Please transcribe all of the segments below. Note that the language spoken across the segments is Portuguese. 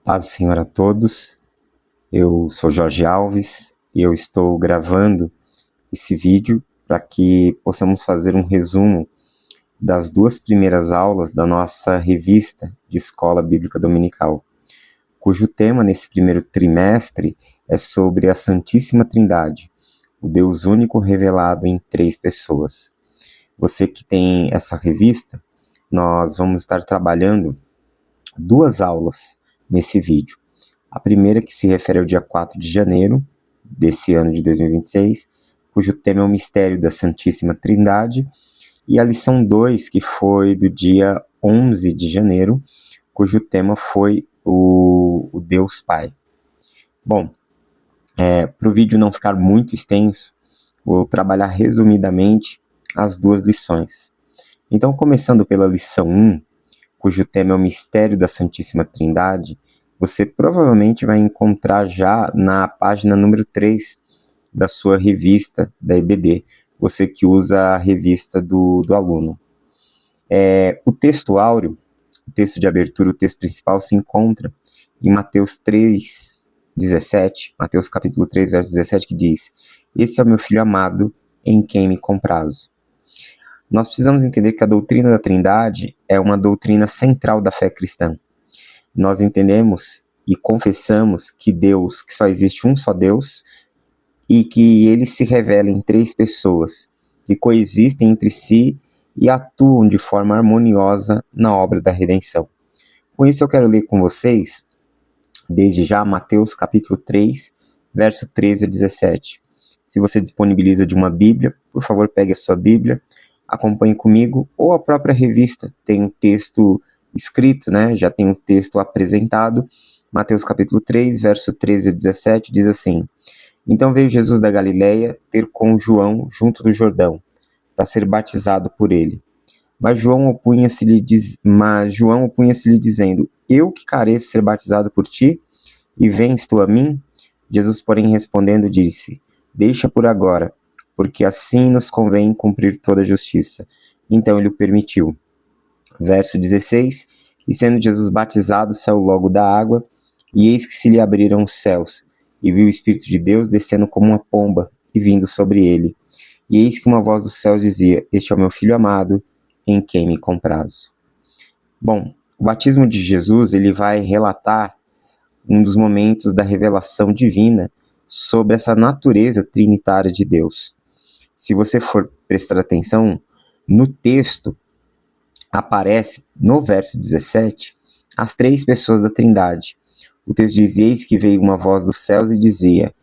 Paz do Senhor a todos, eu sou Jorge Alves e eu estou gravando esse vídeo para que possamos fazer um resumo das 2 primeiras aulas da nossa revista de Escola Bíblica Dominical, cujo tema nesse primeiro trimestre é sobre a Santíssima Trindade, o Deus único revelado em 3 pessoas. Você que tem essa revista, nós vamos estar trabalhando 2 aulas nesse vídeo. A primeira que se refere ao dia 4 de janeiro desse ano de 2026, cujo tema é o mistério da Santíssima Trindade, e a lição 2, que foi do dia 11 de janeiro, cujo tema foi o Deus Pai. Bom, para o vídeo não ficar muito extenso, vou trabalhar resumidamente as 2 lições. Então, começando pela lição 1, cujo tema é o mistério da Santíssima Trindade, você provavelmente vai encontrar já na página número 3 da sua revista da EBD, você que usa a revista do aluno. O texto áureo, o texto de abertura, o texto principal se encontra em Mateus 3:17, Mateus capítulo 3, verso 17, que diz: "Esse é o meu filho amado, em quem me comprazo." Nós precisamos entender que a doutrina da Trindade é uma doutrina central da fé cristã. Nós entendemos e confessamos que só existe um só Deus, e que ele se revela em 3 pessoas, que coexistem entre si e atuam de forma harmoniosa na obra da redenção. Com isso eu quero ler com vocês, desde já, Mateus capítulo 3, verso 13 a 17. Se você disponibiliza de uma Bíblia, por favor pegue a sua Bíblia, acompanhe comigo, ou a própria revista tem um texto escrito, já tem um texto apresentado. Mateus capítulo 3, verso 13 a 17, diz assim: "Então veio Jesus da Galileia ter com João junto do Jordão, para ser batizado por ele. Mas João opunha-se-lhe dizendo: Eu que careço ser batizado por ti, e vens tu a mim? Jesus, porém, respondendo, disse: Deixa por agora, porque assim nos convém cumprir toda a justiça. Então ele o permitiu." Verso 16: "E sendo Jesus batizado, saiu logo da água, e eis que se lhe abriram os céus, e viu o Espírito de Deus descendo como uma pomba e vindo sobre ele. E eis que uma voz dos céus dizia: Este é o meu Filho amado, em quem me comprazo." Bom, o batismo de Jesus ele vai relatar um dos momentos da revelação divina sobre essa natureza trinitária de Deus. Se você for prestar atenção, no texto aparece, no verso 17, as 3 pessoas da Trindade. O texto diz: "Eis que veio uma voz dos céus e dizia..."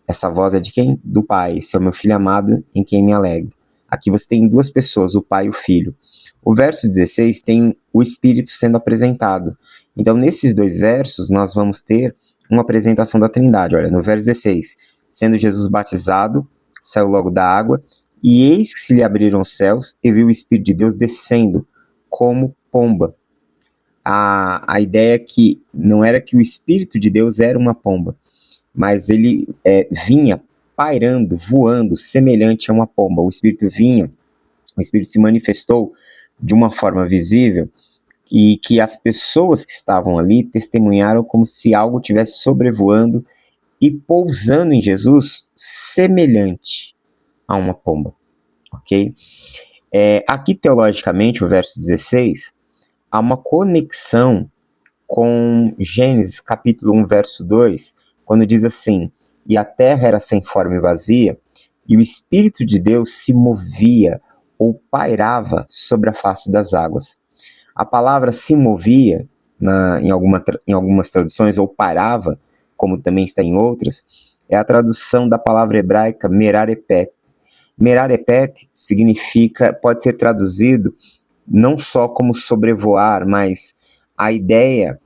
Essa voz é de quem? Do Pai. "Esse é o meu Filho amado, em quem me alegro." Aqui você tem 2 pessoas, o Pai e o Filho. O verso 16 tem o Espírito sendo apresentado. Então, nesses 2 versos, nós vamos ter uma apresentação da Trindade. Olha, no verso 16, "Sendo Jesus batizado, saiu logo da água, e eis que se lhe abriram os céus, e viu o Espírito de Deus descendo como pomba." A ideia é que não era que o Espírito de Deus era uma pomba, mas ele vinha pairando, voando, semelhante a uma pomba. O Espírito vinha, o Espírito se manifestou de uma forma visível, e que as pessoas que estavam ali testemunharam como se algo estivesse sobrevoando e pousando em Jesus, semelhante a uma pomba. Ok? Aqui, teologicamente, o verso 16, há uma conexão com Gênesis capítulo 1, verso 2, quando diz assim: "E a terra era sem forma e vazia, e o Espírito de Deus se movia ou pairava sobre a face das águas." A palavra "se movia", em algumas traduções, ou "parava", como também está em outras, é a tradução da palavra hebraica merarepet. Merarepet pode ser traduzido não só como sobrevoar, mas a ideia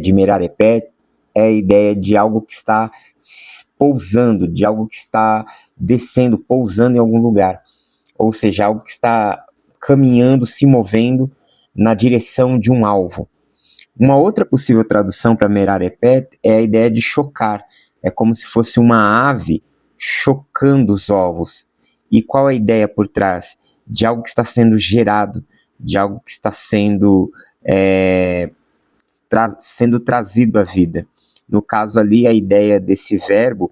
de merarepet é a ideia de algo que está pousando, de algo que está descendo, pousando em algum lugar. Ou seja, algo que está caminhando, se movendo na direção de um alvo. Uma outra possível tradução para merarepet é a ideia de chocar. É como se fosse uma ave chocando os ovos. E qual é a ideia por trás? De algo que está sendo gerado, de algo que está sendo sendo trazido à vida. No caso ali, a ideia desse verbo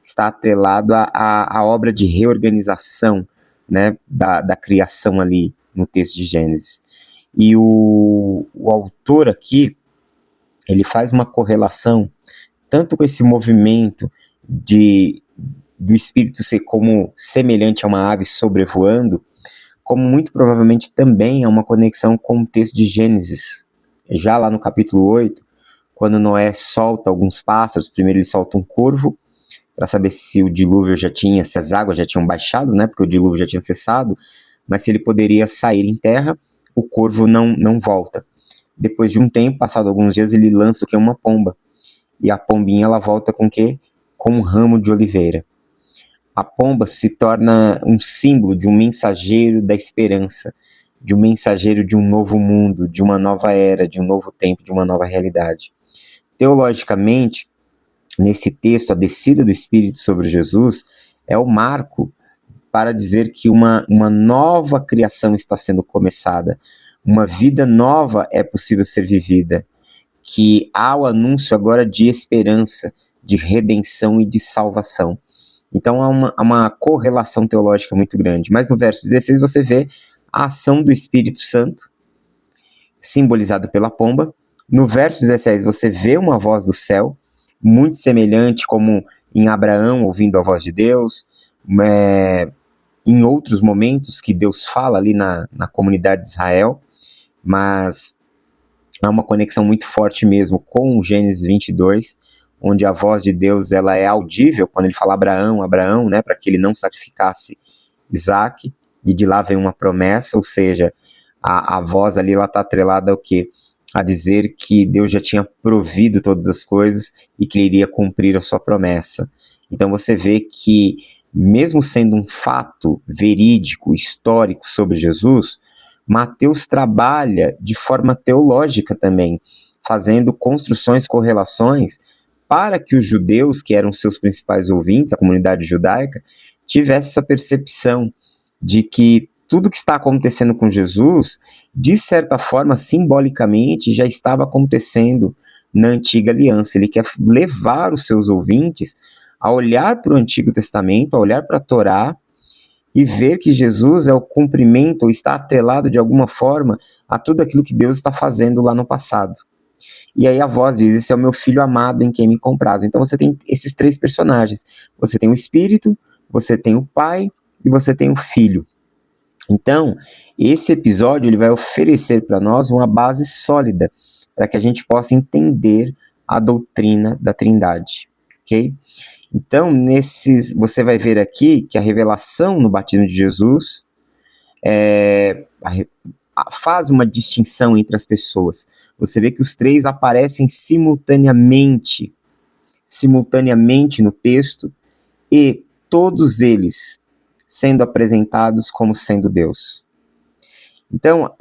está atrelado à obra de reorganização, né, da criação ali no texto de Gênesis. E o autor aqui, ele faz uma correlação tanto com esse movimento do espírito ser como semelhante a uma ave sobrevoando, como muito provavelmente também há uma conexão com o texto de Gênesis. Já lá no capítulo 8, quando Noé solta alguns pássaros, primeiro ele solta um corvo, para saber se o dilúvio se as águas já tinham baixado, né, porque o dilúvio já tinha cessado, mas se ele poderia sair em terra, o corvo não volta. Depois de um tempo, passado alguns dias, ele lança o que é uma pomba, e a pombinha ela volta com o quê? Com um ramo de oliveira. A pomba se torna um símbolo de um mensageiro da esperança, de um mensageiro de um novo mundo, de uma nova era, de um novo tempo, de uma nova realidade. Teologicamente, nesse texto, a descida do Espírito sobre Jesus é o marco para dizer que uma nova criação está sendo começada, uma vida nova é possível ser vivida, que há o anúncio agora de esperança, de redenção e de salvação. Então há uma correlação teológica muito grande. Mas no verso 16 você vê a ação do Espírito Santo, simbolizada pela pomba. No verso 17 você vê uma voz do céu, muito semelhante como em Abraão ouvindo a voz de Deus, em outros momentos que Deus fala ali na comunidade de Israel, mas há uma conexão muito forte mesmo com o Gênesis 22, onde a voz de Deus ela é audível, quando ele fala Abraão, né, para que ele não sacrificasse Isaac, e de lá vem uma promessa, ou seja, a voz ali está atrelada ao quê? A dizer que Deus já tinha provido todas as coisas e que ele iria cumprir a sua promessa. Então você vê que, mesmo sendo um fato verídico, histórico sobre Jesus, Mateus trabalha de forma teológica também, fazendo construções, correlações, para que os judeus, que eram seus principais ouvintes, a comunidade judaica, tivesse essa percepção de que tudo que está acontecendo com Jesus, de certa forma, simbolicamente, já estava acontecendo na Antiga Aliança. Ele quer levar os seus ouvintes a olhar para o Antigo Testamento, a olhar para a Torá, e ver que Jesus é o cumprimento, ou está atrelado de alguma forma a tudo aquilo que Deus está fazendo lá no passado. E aí a voz diz, esse é o meu filho amado em quem me comprazo. Então você tem esses três personagens. Você tem o Espírito, você tem o Pai e você tem o Filho. Então, esse episódio ele vai oferecer para nós uma base sólida para que a gente possa entender a doutrina da Trindade, ok? Então, você vai ver aqui que a revelação no batismo de Jesus faz uma distinção entre as pessoas. Você vê que os três aparecem simultaneamente no texto, e todos eles sendo apresentados como sendo Deus. Então,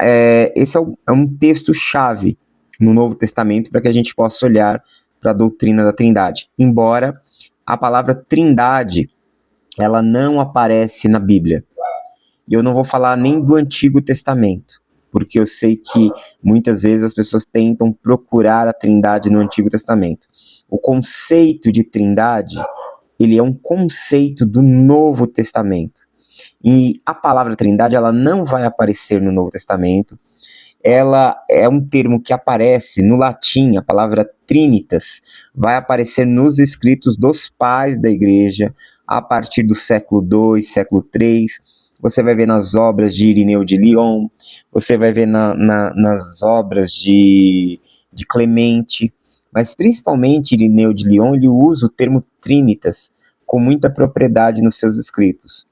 esse é um texto-chave no Novo Testamento para que a gente possa olhar para a doutrina da Trindade. Embora a palavra Trindade, ela não aparece na Bíblia. E eu não vou falar nem do Antigo Testamento, porque eu sei que muitas vezes as pessoas tentam procurar a Trindade no Antigo Testamento. O conceito de Trindade, ele é um conceito do Novo Testamento. E a palavra Trindade, ela não vai aparecer no Novo Testamento. Ela é um termo que aparece no latim, a palavra Trinitas, vai aparecer nos escritos dos pais da igreja, a partir do século II, século III. Você vai ver nas obras de Irineu de Lyon, você vai ver nas obras de Clemente, mas principalmente Irineu de Lyon, ele usa o termo Trinitas com muita propriedade nos seus escritos,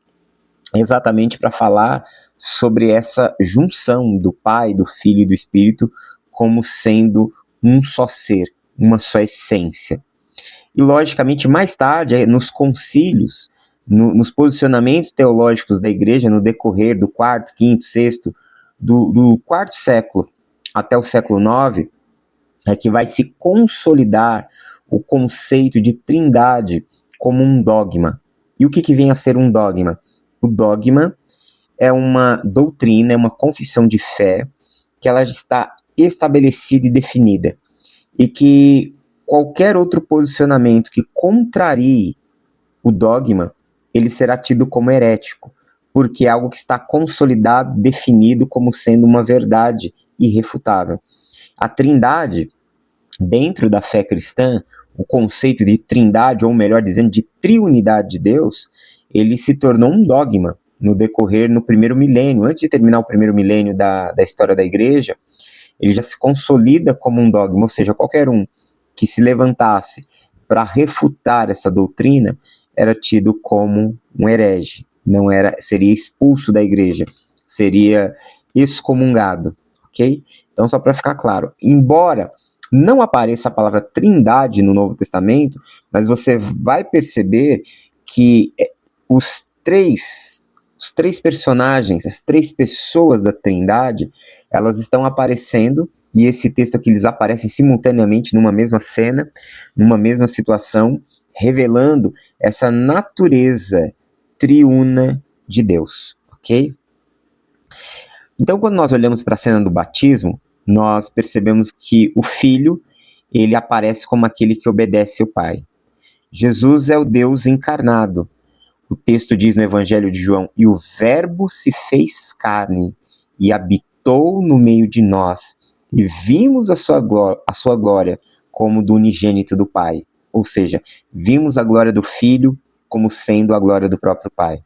exatamente para falar sobre essa junção do Pai, do Filho e do Espírito como sendo um só ser, uma só essência. E logicamente mais tarde, nos concílios, nos posicionamentos teológicos da igreja no decorrer do quarto, quinto, sexto, do quarto século até o século IX, é que vai se consolidar o conceito de Trindade como um dogma. E o que vem a ser um dogma? O dogma é uma doutrina, é uma confissão de fé, que ela está estabelecida e definida, e que qualquer outro posicionamento que contrarie o dogma, ele será tido como herético, porque é algo que está consolidado, definido como sendo uma verdade irrefutável. A Trindade, dentro da fé cristã, o conceito de trindade, ou melhor dizendo, de triunidade de Deus, ele se tornou um dogma no primeiro milênio. Antes de terminar o primeiro milênio da história da igreja, ele já se consolida como um dogma, ou seja, qualquer um que se levantasse para refutar essa doutrina era tido como um herege, seria expulso da igreja, seria excomungado, ok? Então, só para ficar claro, embora não apareça a palavra trindade no Novo Testamento, mas você vai perceber que os três personagens, as três pessoas da Trindade, elas estão aparecendo, e esse texto aqui, eles aparecem simultaneamente numa mesma cena, numa mesma situação, revelando essa natureza triuna de Deus, ok? Então, quando nós olhamos para a cena do batismo, nós percebemos que o Filho, ele aparece como aquele que obedece ao Pai. Jesus é o Deus encarnado. O texto diz no Evangelho de João, e o Verbo se fez carne e habitou no meio de nós, e vimos a sua glória como do unigênito do Pai. Ou seja, vimos a glória do Filho como sendo a glória do próprio Pai.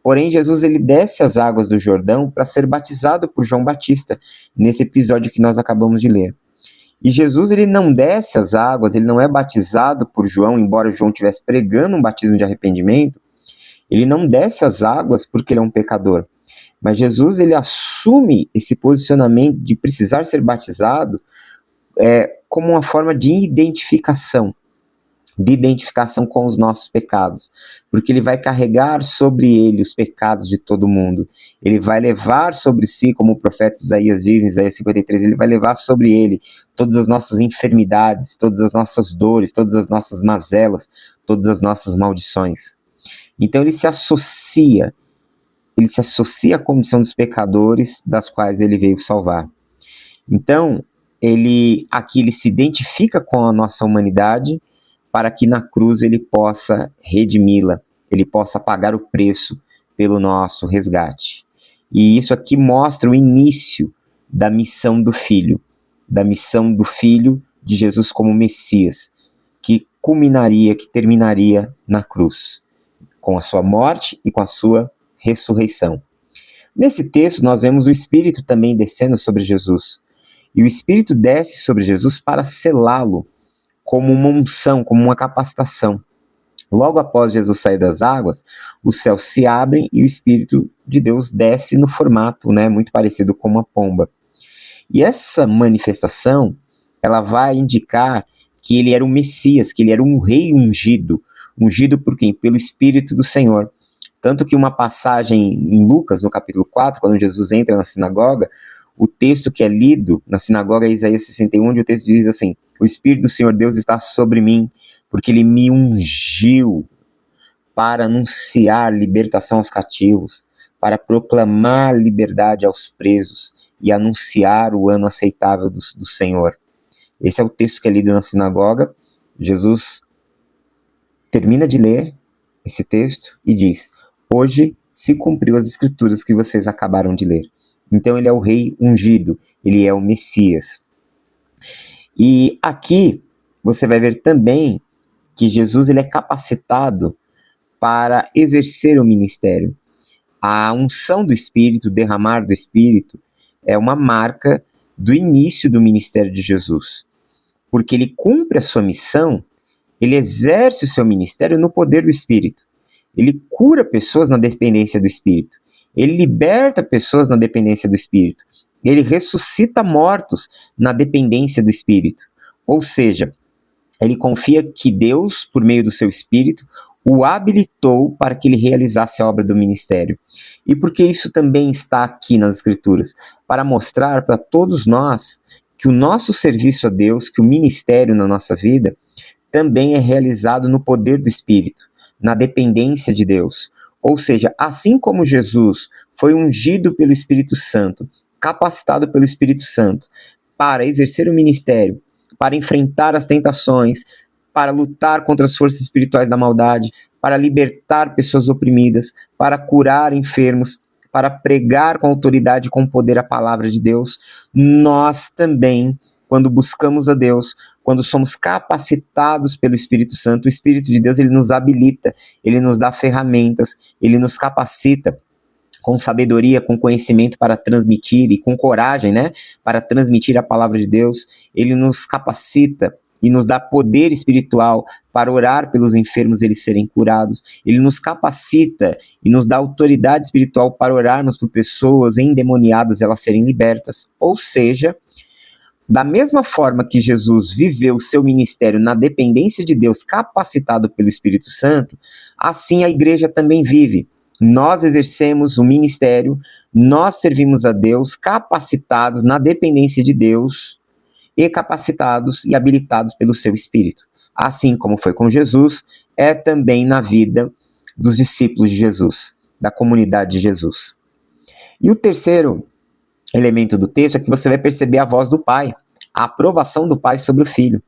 Porém, Jesus ele desce as águas do Jordão para ser batizado por João Batista, nesse episódio que nós acabamos de ler. E Jesus ele não desce as águas, ele não é batizado por João, embora João estivesse pregando um batismo de arrependimento, ele não desce as águas porque ele é um pecador. Mas Jesus ele assume esse posicionamento de precisar ser batizado como uma forma de identificação com os nossos pecados, porque ele vai carregar sobre ele os pecados de todo mundo, ele vai levar sobre si, como o profeta Isaías diz em Isaías 53, ele vai levar sobre ele todas as nossas enfermidades, todas as nossas dores, todas as nossas mazelas, todas as nossas maldições. Então ele se associa à condição dos pecadores, das quais ele veio salvar. Então, aqui ele se identifica com a nossa humanidade, para que na cruz ele possa redimi-la, ele possa pagar o preço pelo nosso resgate. E isso aqui mostra o início da missão do Filho de Jesus como Messias, que terminaria na cruz, com a sua morte e com a sua ressurreição. Nesse texto nós vemos o Espírito também descendo sobre Jesus, e o Espírito desce sobre Jesus para selá-lo, como uma unção, como uma capacitação. Logo após Jesus sair das águas, os céus se abrem e o Espírito de Deus desce no formato, muito parecido com uma pomba. E essa manifestação, ela vai indicar que ele era o Messias, que ele era um rei ungido. Ungido por quem? Pelo Espírito do Senhor. Tanto que uma passagem em Lucas, no capítulo 4, quando Jesus entra na sinagoga, o texto que é lido na sinagoga é Isaías 61, onde o texto diz assim: o Espírito do Senhor Deus está sobre mim, porque ele me ungiu para anunciar libertação aos cativos, para proclamar liberdade aos presos e anunciar o ano aceitável do Senhor. Esse é o texto que é lido na sinagoga. Jesus termina de ler esse texto e diz: hoje se cumpriu as escrituras que vocês acabaram de ler. Então ele é o rei ungido, ele é o Messias. E aqui você vai ver também que Jesus ele é capacitado para exercer o ministério. A unção do Espírito, o derramar do Espírito, é uma marca do início do ministério de Jesus, porque ele cumpre a sua missão, ele exerce o seu ministério no poder do Espírito. Ele cura pessoas na dependência do Espírito. Ele liberta pessoas na dependência do Espírito. Ele ressuscita mortos na dependência do Espírito. Ou seja, ele confia que Deus, por meio do seu Espírito, o habilitou para que ele realizasse a obra do ministério. E por que isso também está aqui nas Escrituras? Para mostrar para todos nós que o nosso serviço a Deus, que o ministério na nossa vida, também é realizado no poder do Espírito, na dependência de Deus. Ou seja, assim como Jesus foi ungido pelo Espírito Santo, capacitado pelo Espírito Santo, para exercer o ministério, para enfrentar as tentações, para lutar contra as forças espirituais da maldade, para libertar pessoas oprimidas, para curar enfermos, para pregar com autoridade e com poder a palavra de Deus, nós também, quando buscamos a Deus, quando somos capacitados pelo Espírito Santo, o Espírito de Deus, ele nos habilita, ele nos dá ferramentas, ele nos capacita com sabedoria, com conhecimento para transmitir e com coragem, né, para transmitir a palavra de Deus. Ele nos capacita e nos dá poder espiritual para orar pelos enfermos eles serem curados. Ele nos capacita e nos dá autoridade espiritual para orarmos por pessoas endemoniadas elas serem libertas. Ou seja, da mesma forma que Jesus viveu o seu ministério na dependência de Deus, capacitado pelo Espírito Santo, assim a igreja também vive. Nós exercemos o ministério, nós servimos a Deus, capacitados na dependência de Deus e capacitados e habilitados pelo seu Espírito. Assim como foi com Jesus, é também na vida dos discípulos de Jesus, da comunidade de Jesus. E o terceiro elemento do texto é que você vai perceber a voz do Pai, a aprovação do Pai sobre o Filho.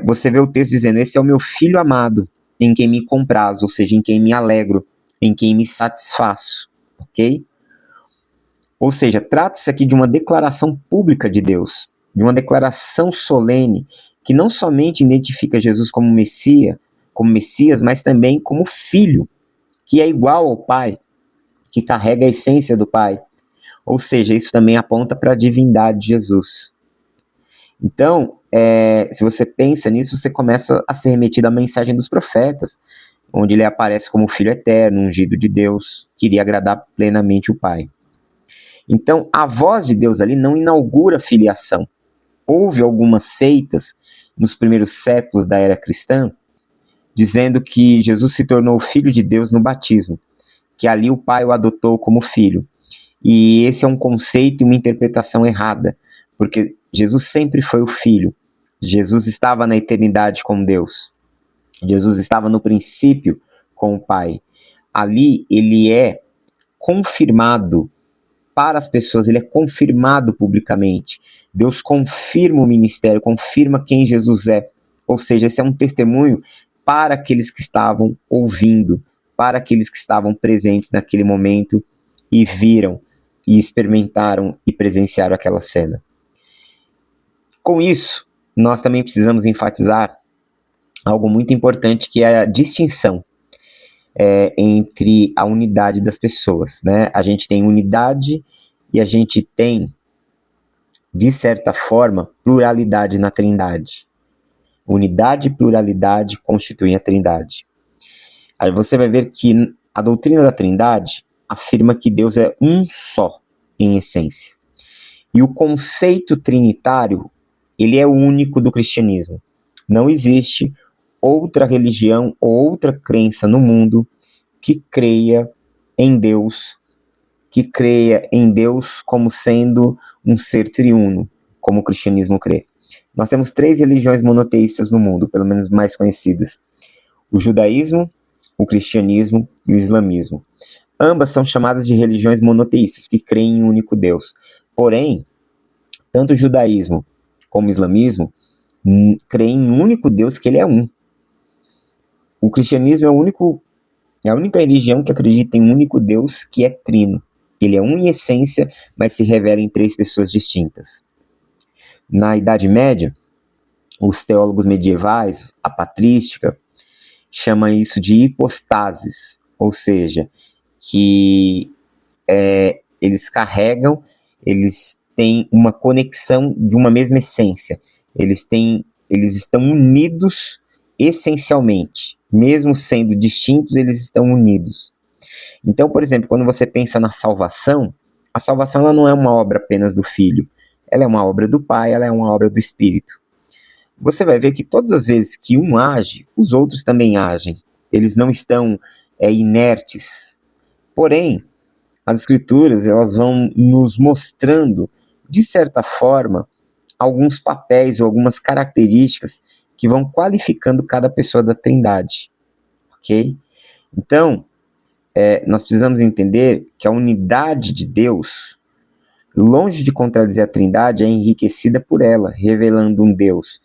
Você vê o texto dizendo, esse é o meu Filho amado, em quem me comprazo, ou seja, em quem me alegro, em quem me satisfaço, ok? Ou seja, trata-se aqui de uma declaração pública de Deus, de uma declaração solene, que não somente identifica Jesus como Messias, mas também como Filho, que é igual ao Pai, que carrega a essência do Pai. Ou seja, isso também aponta para a divindade de Jesus. Então, se você pensa nisso, você começa a ser remetido à mensagem dos profetas, onde ele aparece como Filho eterno, ungido de Deus, que iria agradar plenamente o Pai. Então, a voz de Deus ali não inaugura filiação. Houve algumas seitas nos primeiros séculos da era cristã, dizendo que Jesus se tornou Filho de Deus no batismo, que ali o Pai o adotou como filho. E esse é um conceito e uma interpretação errada, porque Jesus sempre foi o Filho. Jesus estava na eternidade com Deus. Jesus estava no princípio com o Pai. Ali ele é confirmado para as pessoas, ele é confirmado publicamente. Deus confirma o ministério, confirma quem Jesus é. Ou seja, esse é um testemunho para aqueles que estavam ouvindo, para aqueles que estavam presentes naquele momento e viram, e experimentaram e presenciaram aquela cena. Com isso, nós também precisamos enfatizar algo muito importante, que é a distinção entre a unidade das pessoas, né? A gente tem unidade e a gente tem, de certa forma, pluralidade na Trindade. Unidade e pluralidade constituem a Trindade. Aí você vai ver que a doutrina da Trindade afirma que Deus é um só, em essência. E o conceito trinitário, ele é único do cristianismo. Não existe outra religião ou outra crença no mundo que creia em Deus como sendo um ser triuno, como o cristianismo crê. Nós temos 3 religiões monoteístas no mundo, pelo menos mais conhecidas: o judaísmo, o cristianismo e o islamismo. Ambas são chamadas de religiões monoteístas, que creem em um único Deus. Porém, tanto o judaísmo como o islamismo creem em um único Deus, que ele é um. O cristianismo é a única religião que acredita em um único Deus, que é trino. Ele é um em essência, mas se revela em 3 pessoas distintas. Na Idade Média, os teólogos medievais, a patrística, chamam isso de hipostases, ou seja, que eles têm uma conexão de uma mesma essência. Eles estão unidos essencialmente. Mesmo sendo distintos, eles estão unidos. Então, por exemplo, quando você pensa na salvação, a salvação ela não é uma obra apenas do Filho. Ela é uma obra do Pai, ela é uma obra do Espírito. Você vai ver que todas as vezes que um age, os outros também agem. Eles não estão inertes. Porém, as Escrituras elas vão nos mostrando, de certa forma, alguns papéis ou algumas características que vão qualificando cada pessoa da Trindade. Ok? Então, nós precisamos entender que a unidade de Deus longe de contradizer a Trindade, é enriquecida por ela, revelando um Deus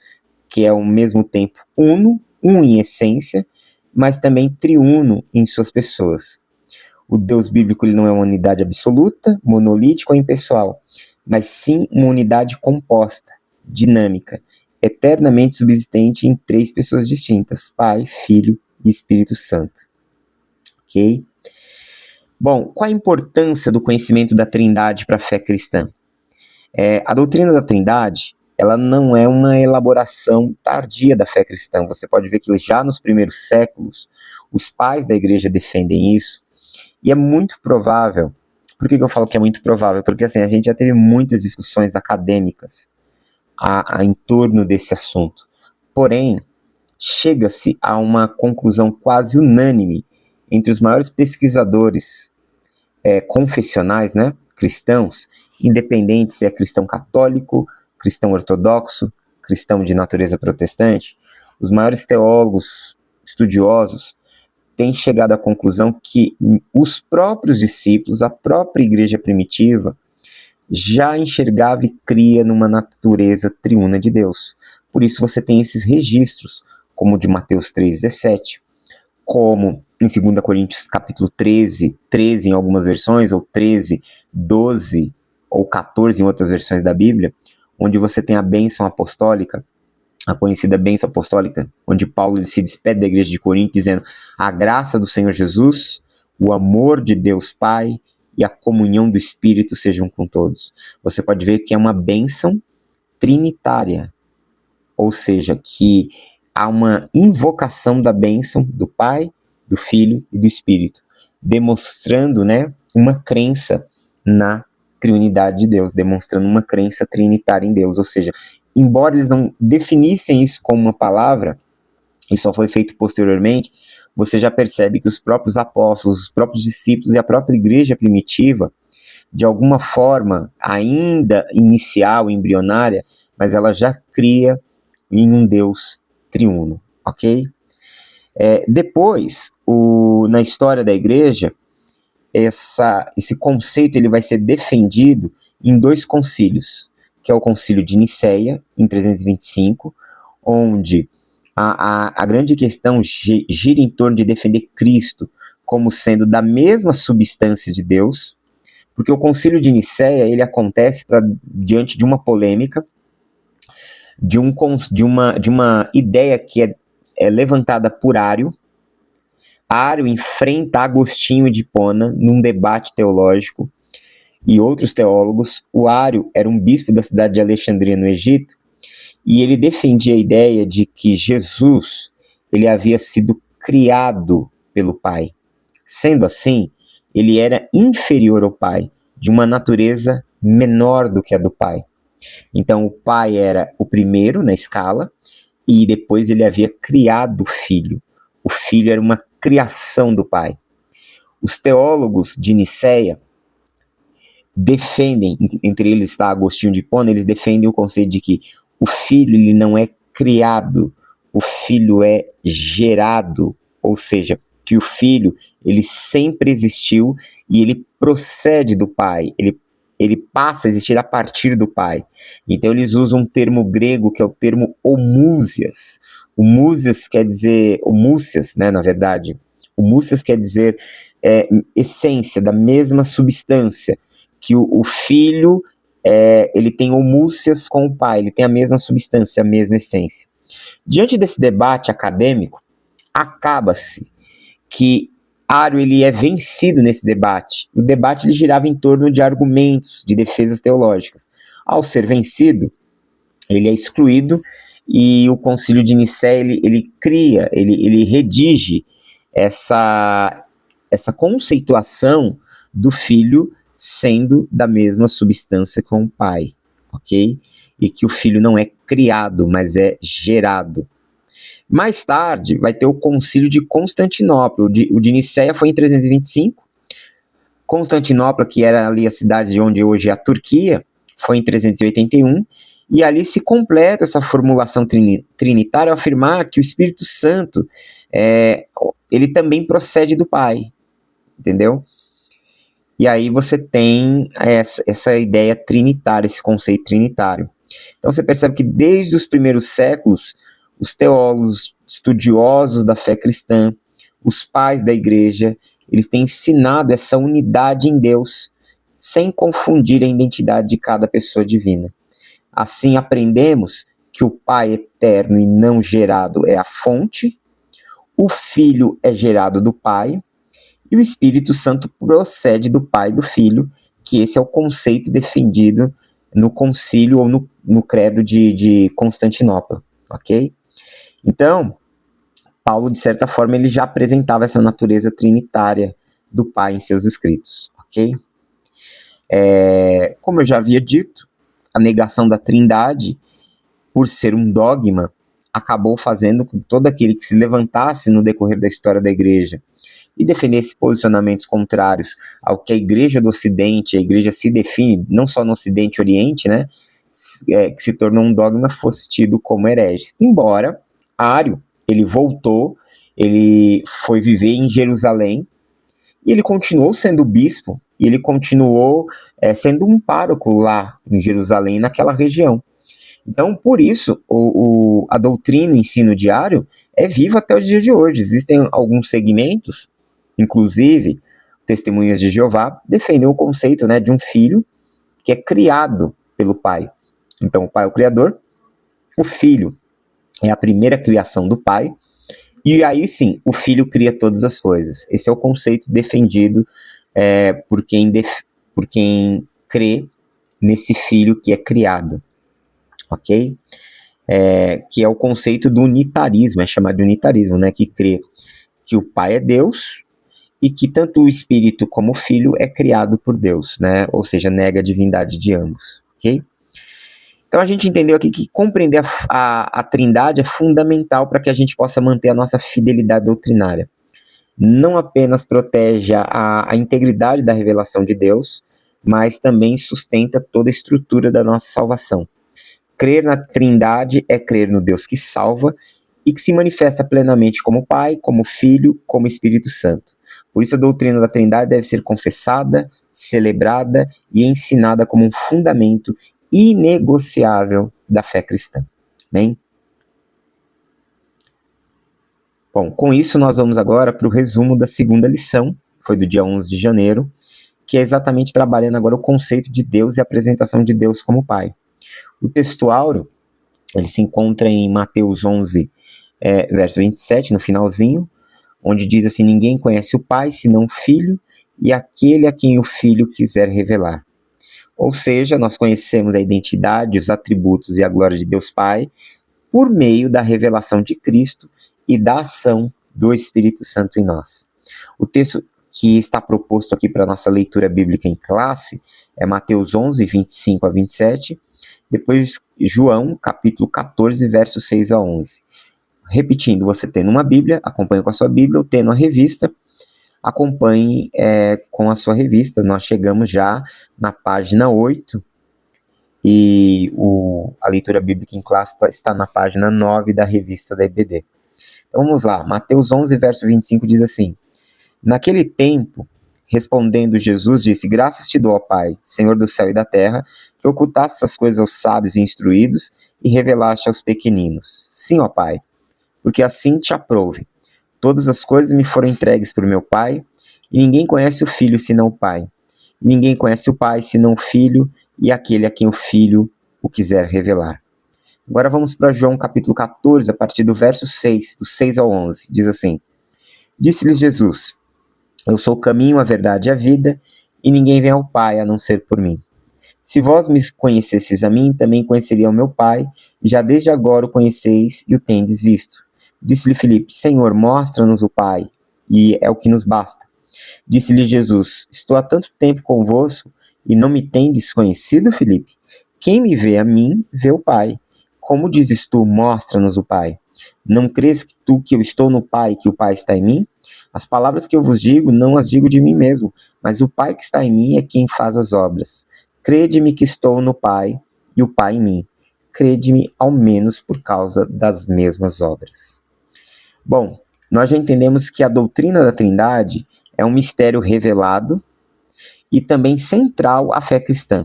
que é ao mesmo tempo uno, um em essência, mas também triuno em suas pessoas. O Deus bíblico ele não é uma unidade absoluta, monolítica ou impessoal, mas sim uma unidade composta, dinâmica, eternamente subsistente em 3 pessoas distintas, Pai, Filho e Espírito Santo. Ok? Bom, qual a importância do conhecimento da Trindade para a fé cristã? A doutrina da Trindade, ela não é uma elaboração tardia da fé cristã. Você pode ver que já nos primeiros séculos, os pais da igreja defendem isso, e é muito provável. Por que eu falo que é muito provável? Porque assim, a gente já teve muitas discussões acadêmicas em torno desse assunto. Porém, chega-se a uma conclusão quase unânime entre os maiores pesquisadores confessionais, né, cristãos, independente se é cristão católico, cristão ortodoxo, cristão de natureza protestante. Os maiores teólogos, estudiosos, têm chegado à conclusão que os próprios discípulos, a própria igreja primitiva, já enxergava e cria numa natureza triuna de Deus. Por isso você tem esses registros, como o de Mateus 3,17, como em 2 Coríntios capítulo 13 em algumas versões, ou 13, 12 ou 14 em outras versões da Bíblia, onde você tem a bênção apostólica, a conhecida bênção apostólica, onde Paulo ele se despede da igreja de Corinto dizendo: a graça do Senhor Jesus, o amor de Deus Pai e a comunhão do Espírito sejam com todos. Você pode ver que é uma bênção trinitária, ou seja, que há uma invocação da bênção do Pai, do Filho e do Espírito, demonstrando, né, uma crença na triunidade de Deus, demonstrando uma crença trinitária em Deus, ou seja, embora eles não definissem isso como uma palavra, e só foi feito posteriormente, você já percebe que os próprios apóstolos, os próprios discípulos e a própria igreja primitiva, de alguma forma, ainda inicial, embrionária, mas ela já cria em um Deus triuno, ok? Depois, na história da igreja, esse conceito ele vai ser defendido em 2 concílios, que é o concílio de Nicéia, em 325, onde a grande questão gira em torno de defender Cristo como sendo da mesma substância de Deus, porque o concílio de Nicéia ele acontece diante de uma polêmica, de uma ideia que é levantada por Ário. Ário enfrenta Agostinho de Hipona num debate teológico e outros teólogos. O Ário era um bispo da cidade de Alexandria, no Egito, e ele defendia a ideia de que Jesus ele havia sido criado pelo Pai. Sendo assim, ele era inferior ao Pai, de uma natureza menor do que a do Pai. Então, o Pai era o primeiro na escala, e depois ele havia criado o Filho. O Filho era uma criação do Pai. Os teólogos de Nicéia defendem, entre eles está Agostinho de Hipona, eles defendem o conceito de que o Filho ele não é criado, o Filho é gerado, ou seja, que o Filho ele sempre existiu e ele procede do Pai, ele passa a existir a partir do Pai. Então eles usam um termo grego que é o termo homousias. Homousias quer dizer, homousias, né, na verdade. Homousias quer dizer essência, da mesma substância, que o Filho ele tem homousias com o Pai, ele tem a mesma substância, a mesma essência. Diante desse debate acadêmico, acaba-se que Ário ele é vencido nesse debate. O debate ele girava em torno de argumentos, de defesas teológicas. Ao ser vencido, ele é excluído e o Concílio de Nicéia ele redige essa conceituação do Filho sendo da mesma substância com o Pai, ok? E que o Filho não é criado, mas é gerado. Mais tarde, vai ter o Concílio de Constantinopla. O de Nicéia foi em 325. Constantinopla, que era ali a cidade de onde hoje é a Turquia, foi em 381. E ali se completa essa formulação trinitária ao afirmar que o Espírito Santo ele também procede do Pai. Entendeu? E aí você tem essa ideia trinitária, esse conceito trinitário. Então você percebe que desde os primeiros séculos, os teólogos, estudiosos da fé cristã, os pais da igreja, eles têm ensinado essa unidade em Deus, sem confundir a identidade de cada pessoa divina. Assim aprendemos que o Pai eterno e não gerado é a fonte, o Filho é gerado do Pai, e o Espírito Santo procede do Pai e do Filho, que esse é o conceito defendido no concílio ou no credo de Constantinopla, ok? Então, Paulo, de certa forma, ele já apresentava essa natureza trinitária do Pai em seus escritos, ok? Como eu já havia dito, a negação da Trindade, por ser um dogma, acabou fazendo com que todo aquele que se levantasse no decorrer da história da igreja e defendesse posicionamentos contrários ao que a igreja do Ocidente, a igreja se define, não só no Ocidente e Oriente, né, que se tornou um dogma, fosse tido como herege. Embora Ário, ele voltou, ele foi viver em Jerusalém, e ele continuou sendo bispo, e ele continuou sendo um pároco lá em Jerusalém, naquela região. Então, por isso, a doutrina, o ensino diário, é vivo até os dias de hoje. Existem alguns segmentos, inclusive, Testemunhas de Jeová, defendem o conceito, né, de um filho que é criado pelo pai. Então, o pai é o criador, o filho é a primeira criação do pai, e aí sim, o filho cria todas as coisas. Esse é o conceito defendido por quem crê nesse filho que é criado, ok? Que é o conceito do unitarismo, é chamado de unitarismo, né? Que crê que o pai é Deus e que tanto o espírito como o filho é criado por Deus, né? Ou seja, nega a divindade de ambos, ok? Então a gente entendeu aqui que compreender a Trindade é fundamental para que a gente possa manter a nossa fidelidade doutrinária. Não apenas protege a integridade da revelação de Deus, mas também sustenta toda a estrutura da nossa salvação. Crer na Trindade é crer no Deus que salva e que se manifesta plenamente como Pai, como Filho, como Espírito Santo. Por isso a doutrina da Trindade deve ser confessada, celebrada e ensinada como um fundamento inegociável da fé cristã. Amém? Bom, com isso nós vamos agora para o resumo da segunda lição, foi do dia 11 de janeiro, que é exatamente trabalhando agora o conceito de Deus e a apresentação de Deus como Pai. O texto áureo, ele se encontra em Mateus 11, verso 27, no finalzinho, onde diz assim: ninguém conhece o Pai senão o Filho e aquele a quem o Filho quiser revelar. Ou seja, nós conhecemos a identidade, os atributos e a glória de Deus Pai por meio da revelação de Cristo e da ação do Espírito Santo em nós. O texto que está proposto aqui para a nossa leitura bíblica em classe é Mateus 11, 25 a 27, depois João, capítulo 14, versos 6 a 11. Repetindo, você tendo uma Bíblia, acompanhe com a sua Bíblia, ou tendo a revista, acompanhe com a sua revista. Nós chegamos já na página 8 e a leitura bíblica em classe está na página 9 da revista da EBD. Então vamos lá, Mateus 11, verso 25 diz assim: naquele tempo, respondendo Jesus, disse: graças te dou, ó Pai, Senhor do céu e da terra, que ocultaste essas coisas aos sábios e instruídos e revelaste aos pequeninos. Sim, ó Pai, porque assim te aprouve. Todas as coisas me foram entregues por meu Pai, e ninguém conhece o Filho senão o Pai. E ninguém conhece o Pai senão o Filho e aquele a quem o Filho o quiser revelar. Agora vamos para João capítulo 14, a partir do verso 6, do 6 ao 11. Diz assim: disse-lhes Jesus: eu sou o caminho, a verdade e a vida, e ninguém vem ao Pai a não ser por mim. Se vós me conhecesseis a mim, também conheceria o meu Pai, e já desde agora o conheceis e o tendes visto. Disse-lhe Filipe: Senhor, mostra-nos o Pai, e é o que nos basta. Disse-lhe Jesus: estou há tanto tempo convosco, e não me tendes conhecido, Filipe? Quem me vê a mim, vê o Pai. Como dizes tu, mostra-nos o Pai? Não crês que eu estou no Pai e que o Pai está em mim? As palavras que eu vos digo, não as digo de mim mesmo, mas o Pai que está em mim é quem faz as obras. Crede-me que estou no Pai e o Pai em mim. Crede-me ao menos por causa das mesmas obras. Bom, nós já entendemos que a doutrina da Trindade é um mistério revelado e também central à fé cristã.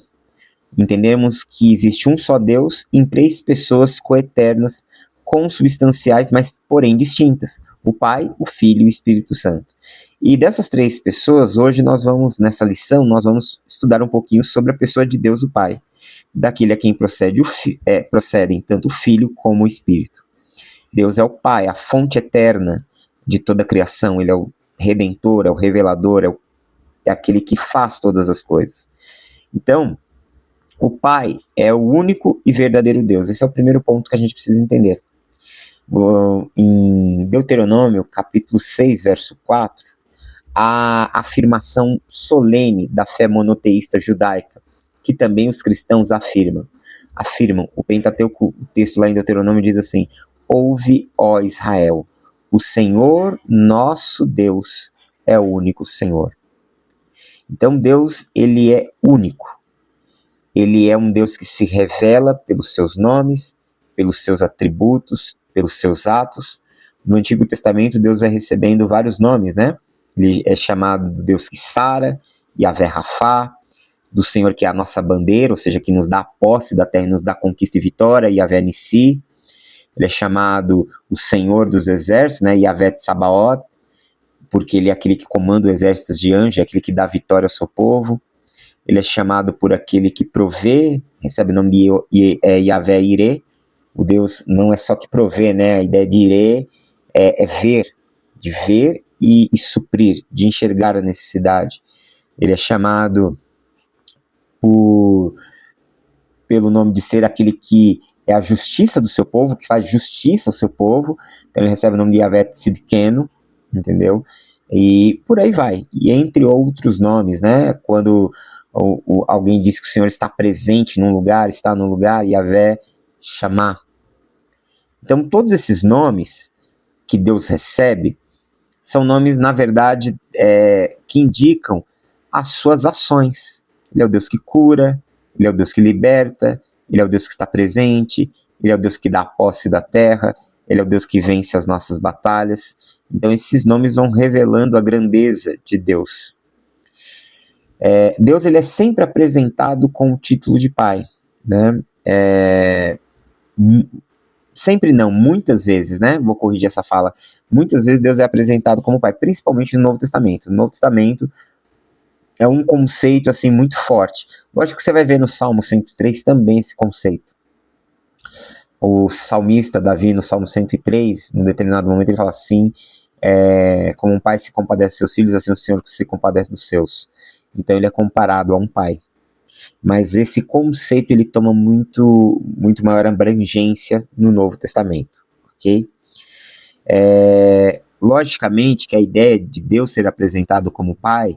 Entendemos que existe um só Deus em três pessoas coeternas, consubstanciais, mas porém distintas: o Pai, o Filho e o Espírito Santo. E dessas três pessoas, hoje nessa lição, nós vamos estudar um pouquinho sobre a pessoa de Deus, o Pai, daquele a quem procedem tanto o Filho como o Espírito. Deus é o Pai, a fonte eterna de toda a criação. Ele é o Redentor, é o Revelador, é aquele que faz todas as coisas. Então, o Pai é o único e verdadeiro Deus. Esse é o primeiro ponto que a gente precisa entender. Em Deuteronômio, capítulo 6, verso 4, a afirmação solene da fé monoteísta judaica, que também os cristãos afirmam. O Pentateuco, o texto lá em Deuteronômio diz assim: ouve, ó Israel, o Senhor nosso Deus é o único Senhor. Então Deus, ele é único. Ele é um Deus que se revela pelos seus nomes, pelos seus atributos, pelos seus atos. No Antigo Testamento, Deus vai recebendo vários nomes, né? Ele é chamado do Deus que sara, Yahvé Rafá, do Senhor que é a nossa bandeira, ou seja, que nos dá a posse da terra e nos dá conquista e vitória, Yahvé Nissi. Ele é chamado o Senhor dos exércitos, né? Yahvé Tsabaoth, porque ele é aquele que comanda exércitos de anjos, é aquele que dá vitória ao seu povo. Ele é chamado por aquele que provê, recebe o nome de Yahvé Irê. O Deus não é só que provê, né? A ideia de Irê é ver, de ver e suprir, de enxergar a necessidade. Ele é chamado pelo nome de ser aquele que é a justiça do seu povo, que faz justiça ao seu povo. Então ele recebe o nome de Yahvé Tzidkenu, entendeu? E por aí vai. E entre outros nomes, né? Quando alguém diz que o Senhor está presente num lugar, está num lugar, Yahvé Shammah. Então todos esses nomes que Deus recebe são nomes, na verdade, que indicam as suas ações. Ele é o Deus que cura, ele é o Deus que liberta, ele é o Deus que está presente, ele é o Deus que dá a posse da terra, ele é o Deus que vence as nossas batalhas. Então esses nomes vão revelando a grandeza de Deus. Deus, ele é sempre apresentado com o título de Pai, né? Sempre não, muitas vezes, né? Vou corrigir essa fala. Muitas vezes Deus é apresentado como Pai, principalmente no Novo Testamento. No Novo Testamento é um conceito assim muito forte. Lógico que você vai ver no Salmo 103 também esse conceito. O salmista Davi, no Salmo 103, num determinado momento, ele fala assim: como um pai se compadece dos seus filhos, assim o Senhor se compadece dos seus. Então ele é comparado a um pai. Mas esse conceito ele toma muito maior abrangência no Novo Testamento, ok? Logicamente que a ideia de Deus ser apresentado como Pai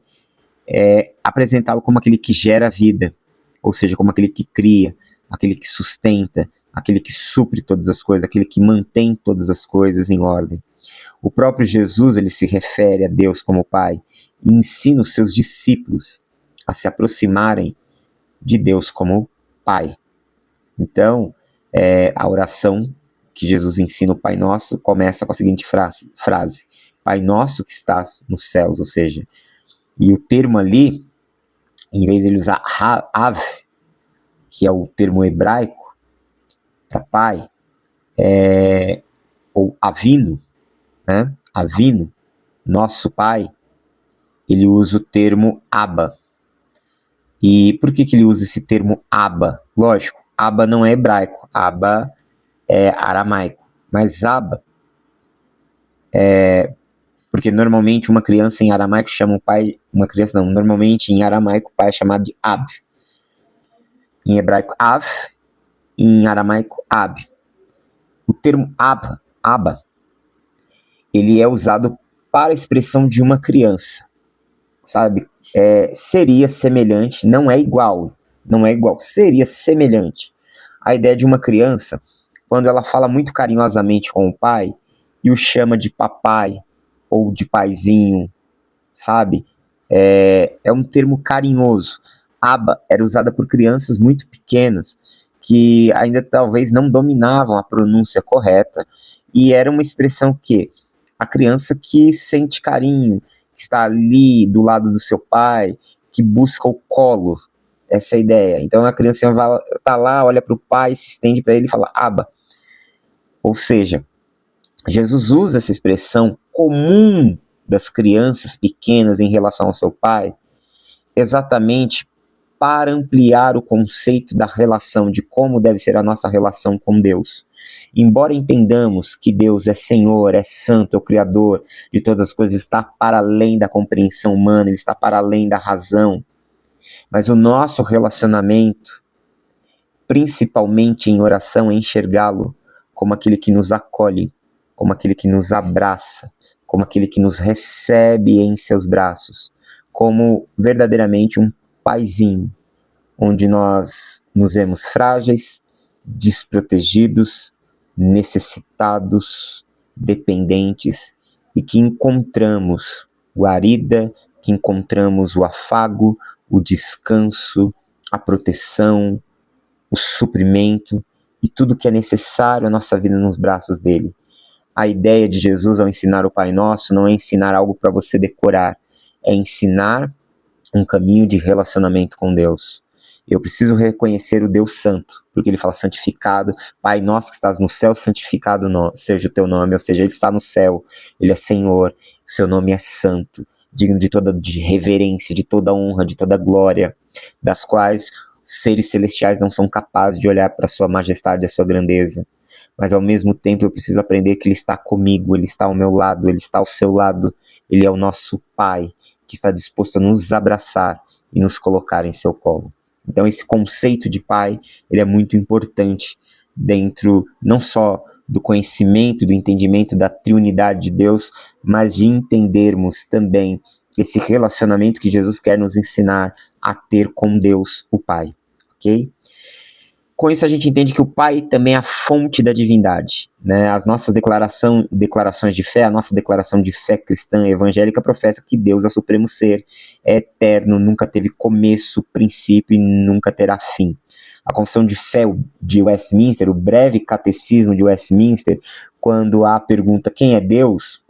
é apresentá-lo como aquele que gera vida, ou seja, como aquele que cria, aquele que sustenta, aquele que supre todas as coisas, aquele que mantém todas as coisas em ordem. O próprio Jesus, ele se refere a Deus como Pai e ensina os seus discípulos a se aproximarem de Deus como Pai. Então, a oração que Jesus ensina, o Pai Nosso, começa com a seguinte frase: Pai Nosso que estás nos céus, ou seja, e o termo ali, em vez de ele usar Av, que é o termo hebraico para Pai, ou Avino, né? Avino, nosso Pai, ele usa o termo Abba. E por que ele usa esse termo Abba? Lógico, Abba não é hebraico, Abba é aramaico. Mas Abba porque normalmente uma criança em aramaico chama o pai, normalmente em aramaico o pai é chamado de Ab. Em hebraico Av, em aramaico Ab. O termo Abba, ele é usado para a expressão de uma criança, sabe? Seria semelhante, não é igual, seria semelhante. A ideia de uma criança, quando ela fala muito carinhosamente com o pai e o chama de papai ou de paizinho, sabe? É um termo carinhoso. Abba era usada por crianças muito pequenas que ainda talvez não dominavam a pronúncia correta, e era uma expressão que a criança que sente carinho, que está ali do lado do seu pai, que busca o colo. Essa é a ideia. Então a criança tá lá, olha para o pai, se estende para ele e fala, Abba. Ou seja, Jesus usa essa expressão comum das crianças pequenas em relação ao seu pai, exatamente para ampliar o conceito da relação, de como deve ser a nossa relação com Deus. Embora entendamos que Deus é Senhor, é Santo, é o Criador de todas as coisas, está para além da compreensão humana, Ele está para além da razão, mas o nosso relacionamento, principalmente em oração, é enxergá-lo como aquele que nos acolhe, como aquele que nos abraça, como aquele que nos recebe em seus braços, como verdadeiramente um paizinho, onde nós nos vemos frágeis, desprotegidos, necessitados, dependentes, e que encontramos guarida, que encontramos o afago, o descanso, a proteção, o suprimento e tudo que é necessário à nossa vida nos braços dele. A ideia de Jesus ao ensinar o Pai Nosso não é ensinar algo para você decorar, é ensinar um caminho de relacionamento com Deus. Eu preciso reconhecer o Deus Santo, porque ele fala santificado, Pai nosso que estás no céu, santificado seja o teu nome, ou seja, ele está no céu, ele é Senhor, o seu nome é santo, digno de toda reverência, de toda honra, de toda glória, das quais seres celestiais não são capazes de olhar para a sua majestade e a sua grandeza. Mas ao mesmo tempo eu preciso aprender que ele está comigo, ele está ao meu lado, ele está ao seu lado, ele é o nosso Pai, que está disposto a nos abraçar e nos colocar em seu colo. Então esse conceito de pai, ele é muito importante dentro não só do conhecimento, do entendimento da triunidade de Deus, mas de entendermos também esse relacionamento que Jesus quer nos ensinar a ter com Deus, o Pai, ok? Com isso a gente entende que o Pai também é a fonte da divindade, né? As nossas declarações de fé, a nossa declaração de fé cristã evangélica professa que Deus é o supremo ser, é eterno, nunca teve começo, princípio e nunca terá fim. A confissão de fé de Westminster, o breve catecismo de Westminster, quando há a pergunta quem é Deus,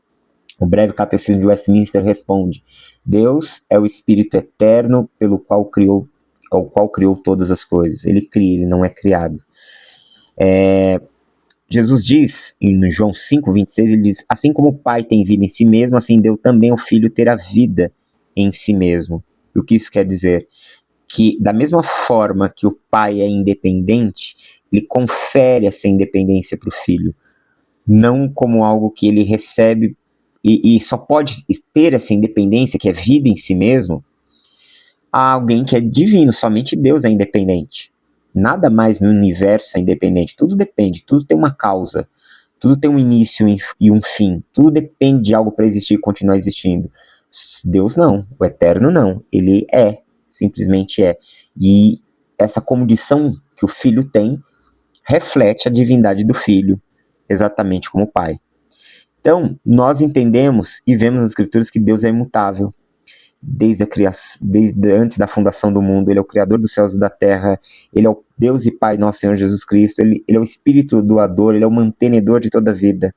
o breve catecismo de Westminster responde: Deus é o Espírito eterno pelo qual criou todas as coisas. Ele cria, ele não é criado. Jesus diz, em João 5,26, ele diz, assim como o Pai tem vida em si mesmo, assim deu também o Filho ter a vida em si mesmo. E o que isso quer dizer? Que da mesma forma que o Pai é independente, ele confere essa independência para o Filho. Não como algo que ele recebe e só pode ter essa independência, que é vida em si mesmo, a alguém que é divino. Somente Deus é independente. Nada mais no universo é independente. Tudo depende, tudo tem uma causa, tudo tem um início e um fim. Tudo depende de algo para existir e continuar existindo. Deus não, o eterno não. Ele é, simplesmente é. E essa condição que o Filho tem reflete a divindade do Filho, exatamente como o Pai. Então, nós entendemos e vemos nas Escrituras que Deus é imutável. Desde a criação, desde antes da fundação do mundo, ele é o Criador dos céus e da terra, ele é o Deus e Pai nosso Senhor Jesus Cristo, ele é o Espírito doador, ele é o mantenedor de toda a vida,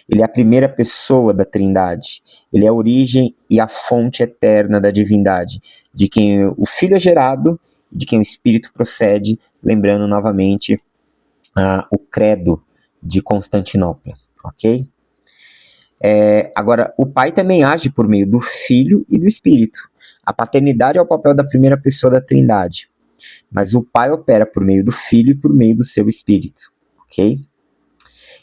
ele é a primeira pessoa da Trindade, ele é a origem e a fonte eterna da divindade, de quem o Filho é gerado, de quem o Espírito procede, lembrando novamente o credo de Constantinopla, ok? Agora, o Pai também age por meio do Filho e do Espírito. A paternidade é o papel da primeira pessoa da Trindade, mas o Pai opera por meio do Filho e por meio do seu Espírito, ok?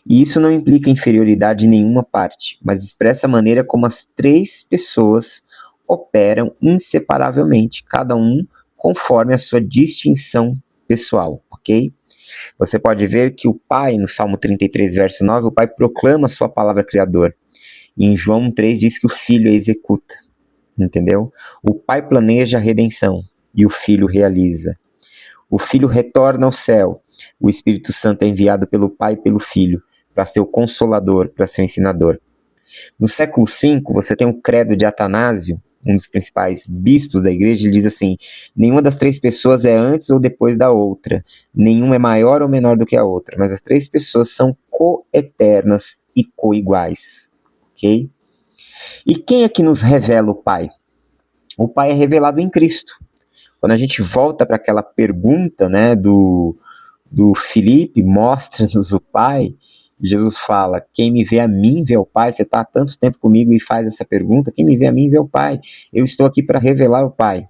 E isso não implica inferioridade em nenhuma parte, mas expressa a maneira como as três pessoas operam inseparavelmente, cada um conforme a sua distinção pessoal, ok? Você pode ver que o Pai, no Salmo 33, verso 9, o Pai proclama a sua palavra criadora. E em João 3 diz que o Filho a executa, entendeu? O Pai planeja a redenção e o Filho realiza. O Filho retorna ao céu, o Espírito Santo é enviado pelo Pai e pelo Filho para ser o consolador, para ser o ensinador. No século V, você tem o credo de Atanásio, um dos principais bispos da igreja. Ele diz assim: nenhuma das três pessoas é antes ou depois da outra, nenhuma é maior ou menor do que a outra, mas as três pessoas são coeternas e coiguais. Ok? E quem é que nos revela o Pai? O Pai é revelado em Cristo. Quando a gente volta para aquela pergunta, né, do Filipe, mostra-nos o Pai, Jesus fala, quem me vê a mim vê o Pai. Você está há tanto tempo comigo e faz essa pergunta, quem me vê a mim vê o Pai. Eu estou aqui para revelar o Pai.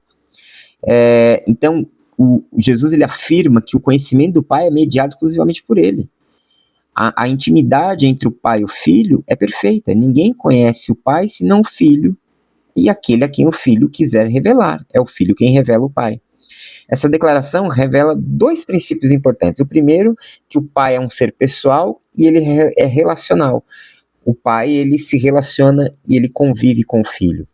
Então, Jesus ele afirma que o conhecimento do Pai é mediado exclusivamente por ele. A intimidade entre o Pai e o Filho é perfeita. Ninguém conhece o Pai senão o Filho e aquele a quem o Filho quiser revelar. É o Filho quem revela o Pai. Essa declaração revela dois princípios importantes. O primeiro, que o Pai é um ser pessoal e ele é relacional. O Pai, ele se relaciona e ele convive com o Filho.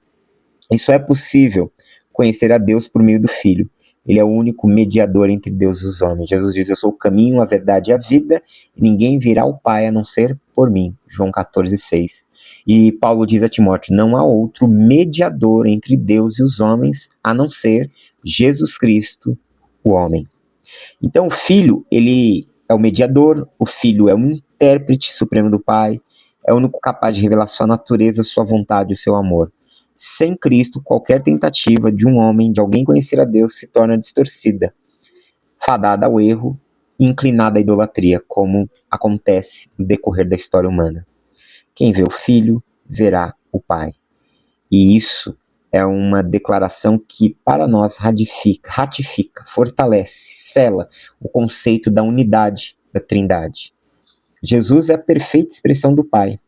E só é possível conhecer a Deus por meio do Filho. Ele é o único mediador entre Deus e os homens. Jesus diz, eu sou o caminho, a verdade e a vida, e ninguém virá ao Pai a não ser por mim. João 14,6. E Paulo diz a Timóteo, não há outro mediador entre Deus e os homens, a não ser Jesus Cristo, o homem. Então o Filho, ele é o mediador, o Filho é o intérprete supremo do Pai, é o único capaz de revelar sua natureza, sua vontade e o seu amor. Sem Cristo, qualquer tentativa de um homem, de alguém conhecer a Deus, se torna distorcida, fadada ao erro e inclinada à idolatria, como acontece no decorrer da história humana. Quem vê o Filho, verá o Pai. E isso é uma declaração que, para nós, ratifica, fortalece, sela o conceito da unidade da Trindade. Jesus é a perfeita expressão do Pai.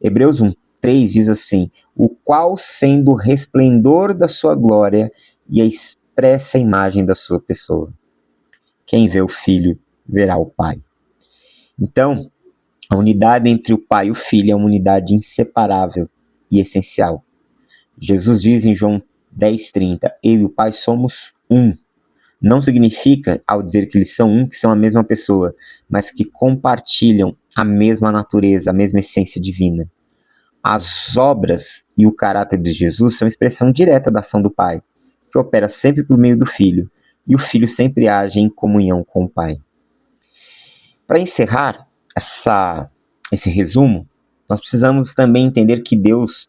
Hebreus 1:3 diz assim, o qual sendo o resplendor da sua glória e a expressa imagem da sua pessoa. Quem vê o Filho, verá o Pai. Então, a unidade entre o Pai e o Filho é uma unidade inseparável e essencial. Jesus diz em João 10:30, eu e o Pai somos um. Não significa, ao dizer que eles são um, que são a mesma pessoa, mas que compartilham a mesma natureza, a mesma essência divina. As obras e o caráter de Jesus são expressão direta da ação do Pai, que opera sempre por meio do Filho, e o Filho sempre age em comunhão com o Pai. Para encerrar esse resumo, nós precisamos também entender que Deus,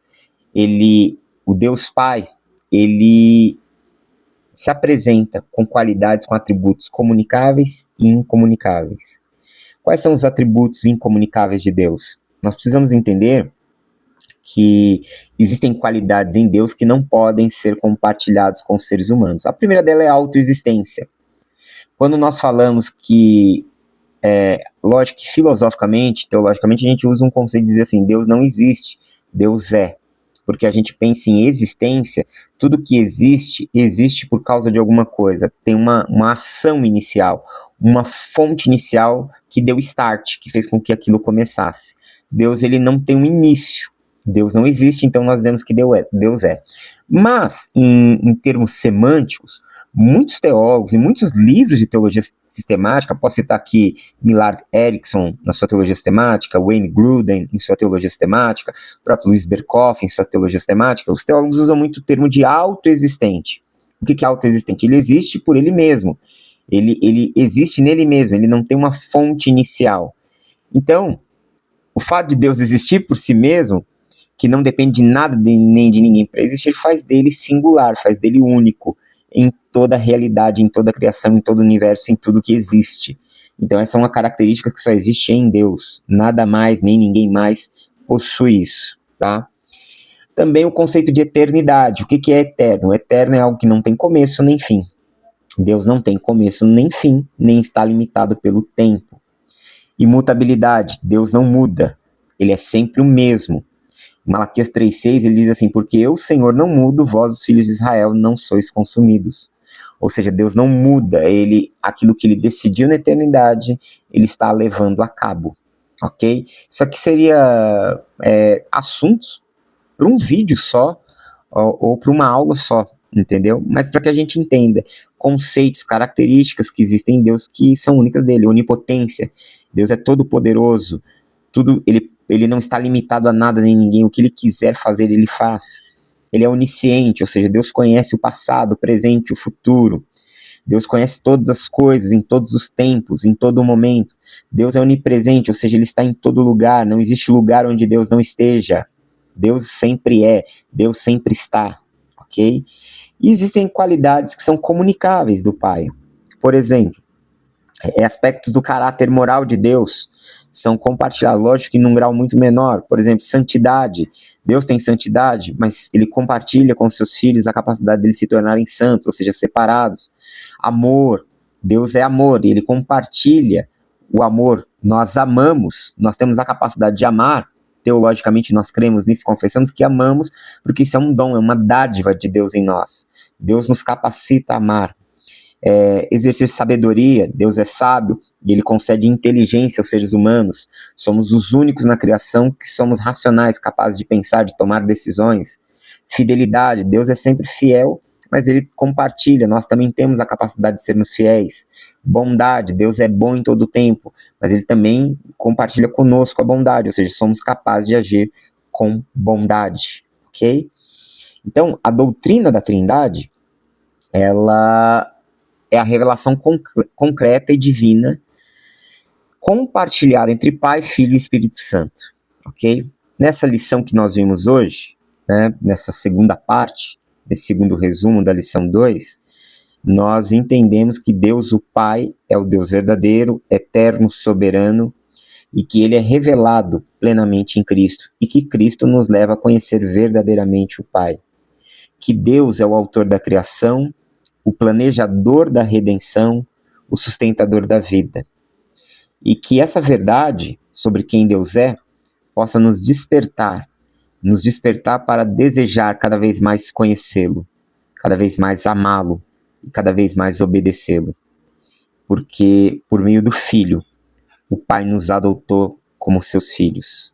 o Deus Pai, ele se apresenta com qualidades, com atributos comunicáveis e incomunicáveis. Quais são os atributos incomunicáveis de Deus? Nós precisamos entender que existem qualidades em Deus que não podem ser compartilhadas com os seres humanos. A primeira dela é a autoexistência. Quando nós falamos que, lógico que filosoficamente, teologicamente, a gente usa um conceito de dizer assim, Deus não existe, Deus é. Porque a gente pensa em existência, tudo que existe, existe por causa de alguma coisa. Tem uma ação inicial, uma fonte inicial que deu start, que fez com que aquilo começasse. Deus, ele não tem um início. Deus não existe, então nós dizemos que Deus é. Mas, em termos semânticos, muitos teólogos e muitos livros de teologia sistemática, posso citar aqui Millard Erickson na sua teologia sistemática, Wayne Grudem em sua teologia sistemática, o próprio Louis Berkhof em sua teologia sistemática, os teólogos usam muito o termo de autoexistente. O que é autoexistente? Ele existe por ele mesmo, ele existe nele mesmo, ele não tem uma fonte inicial. Então, o fato de Deus existir por si mesmo, que não depende de nada nem de ninguém para existir, faz dele singular, faz dele único em toda a realidade, em toda a criação, em todo o universo, em tudo que existe. Então essa é uma característica que só existe em Deus. Nada mais, nem ninguém mais possui isso, tá? Também o conceito de eternidade. O que é eterno? O eterno é algo que não tem começo nem fim. Deus não tem começo nem fim, nem está limitado pelo tempo. Imutabilidade. Deus não muda. Ele é sempre o mesmo. Malaquias 3,6, ele diz assim, porque eu, Senhor, não mudo, vós, os filhos de Israel, não sois consumidos. Ou seja, Deus não muda, aquilo que ele decidiu na eternidade, ele está levando a cabo, ok? Isso aqui seria assuntos para um vídeo só, ou para uma aula só, entendeu? Mas para que a gente entenda conceitos, características que existem em Deus que são únicas dele, onipotência, Deus é todo poderoso, tudo, ele não está limitado a nada nem ninguém, o que ele quiser fazer, ele faz. Ele é onisciente, ou seja, Deus conhece o passado, o presente, o futuro. Deus conhece todas as coisas, em todos os tempos, em todo momento. Deus é onipresente, ou seja, ele está em todo lugar, não existe lugar onde Deus não esteja. Deus sempre é, Deus sempre está, ok? E existem qualidades que são comunicáveis do Pai. Por exemplo, aspectos do caráter moral de Deus são compartilhados, lógico que num grau muito menor. Por exemplo, santidade. Deus tem santidade, mas ele compartilha com seus filhos a capacidade deles se tornarem santos, ou seja, separados. Amor. Deus é amor e ele compartilha o amor. Nós amamos, nós temos a capacidade de amar. Teologicamente nós cremos nisso, confessamos que amamos, porque isso é um dom, é uma dádiva de Deus em nós. Deus nos capacita a amar. Exercer sabedoria, Deus é sábio e ele concede inteligência aos seres humanos. Somos os únicos na criação que somos racionais, capazes de pensar, de tomar decisões. Fidelidade, Deus é sempre fiel, mas ele compartilha, nós também temos a capacidade de sermos fiéis. Bondade, Deus é bom em todo o tempo, mas ele também compartilha conosco a bondade, ou seja, somos capazes de agir com bondade, ok? Então, a doutrina da Trindade, ela é a revelação concreta e divina compartilhada entre Pai, Filho e Espírito Santo, ok? Nessa lição que nós vimos hoje, né, nessa segunda parte, nesse segundo resumo da lição 2, nós entendemos que Deus, o Pai, é o Deus verdadeiro, eterno, soberano, e que ele é revelado plenamente em Cristo, e que Cristo nos leva a conhecer verdadeiramente o Pai. Que Deus é o autor da criação, o planejador da redenção, o sustentador da vida. E que essa verdade sobre quem Deus é possa nos despertar para desejar cada vez mais conhecê-lo, cada vez mais amá-lo e cada vez mais obedecê-lo. Porque por meio do Filho, o Pai nos adotou como seus filhos.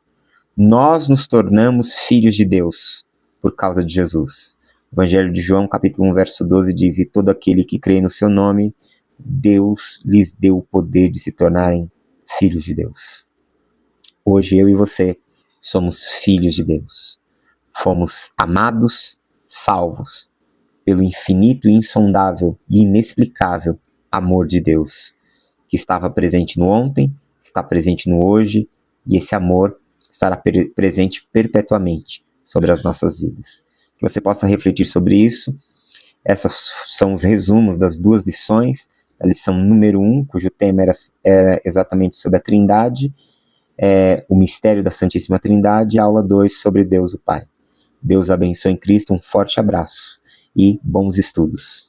Nós nos tornamos filhos de Deus por causa de Jesus. O Evangelho de João, capítulo 1, verso 12, diz: e todo aquele que crê no seu nome, Deus lhes deu o poder de se tornarem filhos de Deus. Hoje eu e você somos filhos de Deus. Fomos amados, salvos, pelo infinito, insondável e inexplicável amor de Deus, que estava presente no ontem, está presente no hoje, e esse amor estará presente perpetuamente sobre as nossas vidas. Que você possa refletir sobre isso. Esses são os resumos das duas lições. A lição número 1, cujo tema era exatamente sobre a Trindade, o mistério da Santíssima Trindade, e a aula 2 sobre Deus o Pai. Deus abençoe em Cristo, um forte abraço e bons estudos.